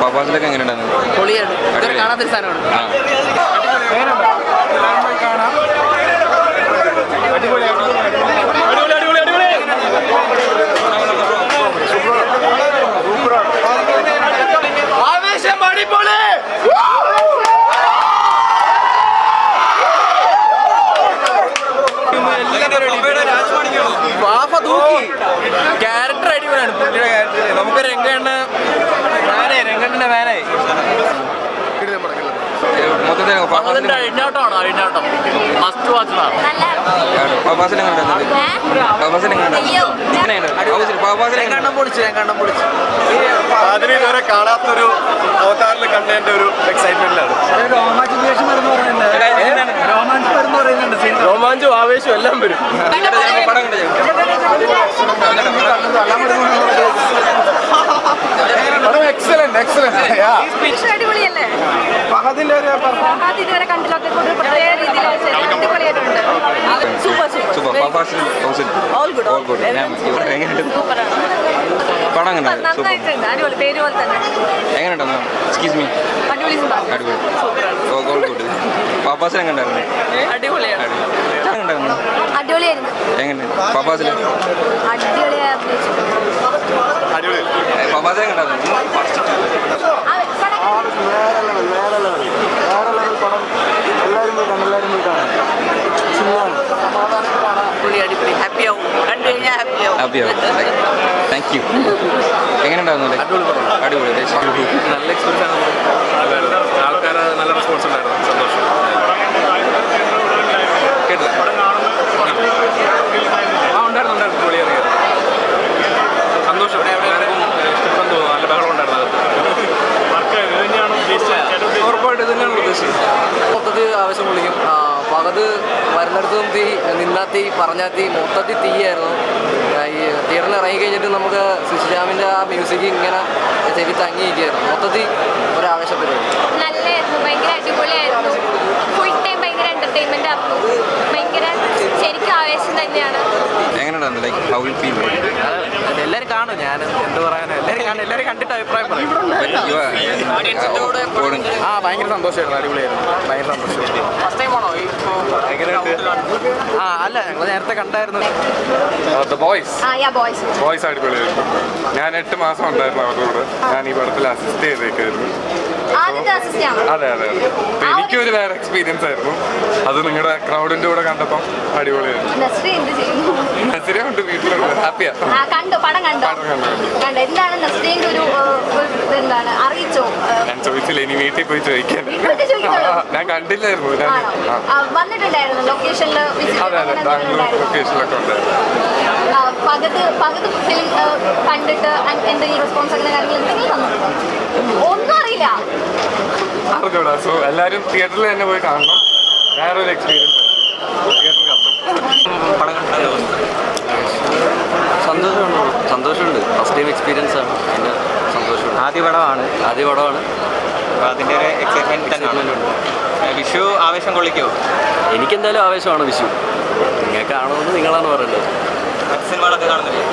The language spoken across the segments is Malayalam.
പപ്പാസിലൊക്കെ എങ്ങനെയുണ്ടായിരുന്നു? പൊളിയാണ്. ഇതൊരു കാണാത്തൊരു സാധനമാണ്. ആവേശം അടിപൊളി. വാഫ തൂക്കി. ക്യാരക്ടർ അടിപൊളിയാണ്. പുള്ളിയുടെ ക്യാരക്ടർ നമുക്ക് രംഗണ്ണ രംഗണ്ണന്റെ മേനായി മൊത്തത്തിൽ അഴിഞ്ഞാട്ടം മസ്റ്റ് വാച്ചതാണ്. അതിന് ഇതുവരെ കാണാത്തൊരു അവതാറിൽ കണ്ടതിന്റെ ഒരു എക്സൈറ്റ്മെന്റിലാണ്. രോമാഞ്ചും ആവേശവും എല്ലാം വരും. എക്സലന്റ് അടിപൊളിയല്ലേ? ഇതുവരെ കണ്ടില്ലാത്ത പ്രത്യേക രീതിയിൽ നന്നായിട്ടുണ്ട്. അടിപൊളി പേര് പോലെ തന്നെ. അടിപൊളിയായിരുന്നു. Thank you. എങ്ങനെയുണ്ടായിരുന്നു? അടിപൊളി. നല്ല എക്സ്പീരിയൻസ് ആണ്. ആൾക്കാർ നല്ല റെസ്പോൺസ് ഉണ്ടായിരുന്നു. സന്തോഷം. കേട്ടില്ല? ഉണ്ടായിരുന്നു. പൊളിയാണ്. സന്തോഷം. ഇഷ്ടപ്പെടാൻ തോന്നുന്നു. നല്ല ബഹളം ഉണ്ടായിരുന്നു. ഉറപ്പായിട്ട് ഇത് തന്നെയാണ് ഉദ്ദേശിച്ചത്. മൊത്തത്തിൽ ആവശ്യം വിളിക്കും. പകത് വരുന്നിടത്തും തീ, നിന്നാത്തി, പറഞ്ഞാത്തി, മൊത്തത്തിൽ തീയായിരുന്നു. ഈ തിയേറ്ററിൽ ഇറങ്ങി കഴിഞ്ഞിട്ട് നമുക്ക് സുശിജാമിൻ്റെ ആ മ്യൂസിക് ഇങ്ങനെ ചെവി തങ്ങിയിരിക്കുകയായിരുന്നു. മൊത്തത്തിൽ ഒരാവേശപ്പെടുന്നു. നല്ലായിരുന്നു. ഭയങ്കര അടിപൊളിയായിരുന്നു. ഫുൾ ടൈം ഭയങ്കര എന്റർടൈൻമെന്റ് ആയിരുന്നു. ഭയങ്കര ശരിക്കും ആവേശം തന്നെയാണ്. എല്ലാവരും കാണും. ഞാൻ എന്ത് പറയാനോ, എല്ലാവരും കണ്ടിട്ട് അഭിപ്രായം പറയും. ഭയങ്കര സന്തോഷമായിരുന്നു. അടിപൊളിയായിരുന്നു. ഭയങ്കര സന്തോഷമായിരുന്നു. ഫസ്റ്റ് ടൈം ആണോ? അല്ല, ഞങ്ങൾ നേരത്തെ കണ്ടായിരുന്നു. ബോയ്സ് അടിപൊളിയായിരുന്നു. ഞാൻ 8 മാസം ഉണ്ടായിരുന്നു അവരുടെ കൂടെ. ഞാൻ ഈ പടത്തിൽ അസിസ്റ്റ് ചെയ്തേക്കായിരുന്നു. അതെ. എനിക്കൊരു വേറെ എക്സ്പീരിയൻസ് ആയിരുന്നു. അത് നിങ്ങളുടെ ക്രൗഡിന്റെ കൂടെ കണ്ടപ്പോൾ അടിപൊളിയായിരുന്നു. നസ്രിയ ഉണ്ട്, വീട്ടിലുണ്ട്. ഹാപ്പിയാ? ഞാൻ ചോദിച്ചില്ല, ഇനി വീട്ടിൽ പോയി ചോദിക്കാൻ. ഞാൻ കണ്ടില്ലായിരുന്നു. അതെ, ബാംഗ്ലൂർ ലൊക്കേഷനിലൊക്കെ ഉണ്ടായിരുന്നു. അറിഞ്ഞൂടാ. സോ എല്ലാവരും തിയേറ്ററിൽ തന്നെ പോയി കാണണം. വേറൊരു എക്സ്പീരിയൻസ്. സന്തോഷമുണ്ട്. ഫസ്റ്റ് ടൈം എക്സ്പീരിയൻസ് ആണ്. അതിൻ്റെ സന്തോഷമുണ്ട്. ആദ്യ പടമാണ്. അപ്പോൾ അതിൻ്റെ ഒരു എക്സൈറ്റ്മെൻറ്റ് തന്നെയാണ്. വിഷു ആവേശം കൊള്ളിക്കുമോ? എനിക്കെന്തായാലും ആവേശമാണ് വിഷു. നിങ്ങൾക്ക് കാണുമെന്ന് നിങ്ങളാണ് പറയുന്നത്. മറ്റ് സിനിമകളൊക്കെ കാണുന്നില്ലേ?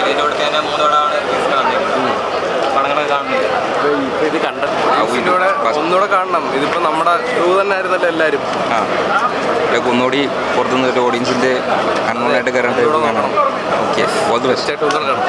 ഇതിൻ്റെ കൂടെ തന്നെ 3 പടമാണ് പടങ്ങളൊക്കെ കാണുന്നില്ല. ഇത് ഒന്നുകൂടെ കാണണം. ഇതിപ്പോ നമ്മുടെ ഷൂ തന്നെ ആയിരുന്നല്ലോ എല്ലാവരും. ഒന്നുകൂടി പുറത്തുനിന്ന് ഒരു ഓഡിയൻസിൻ്റെ കണ്ണൂരായിട്ട് കയറാൻ കാണണം. Okay, all the best. കാണണം.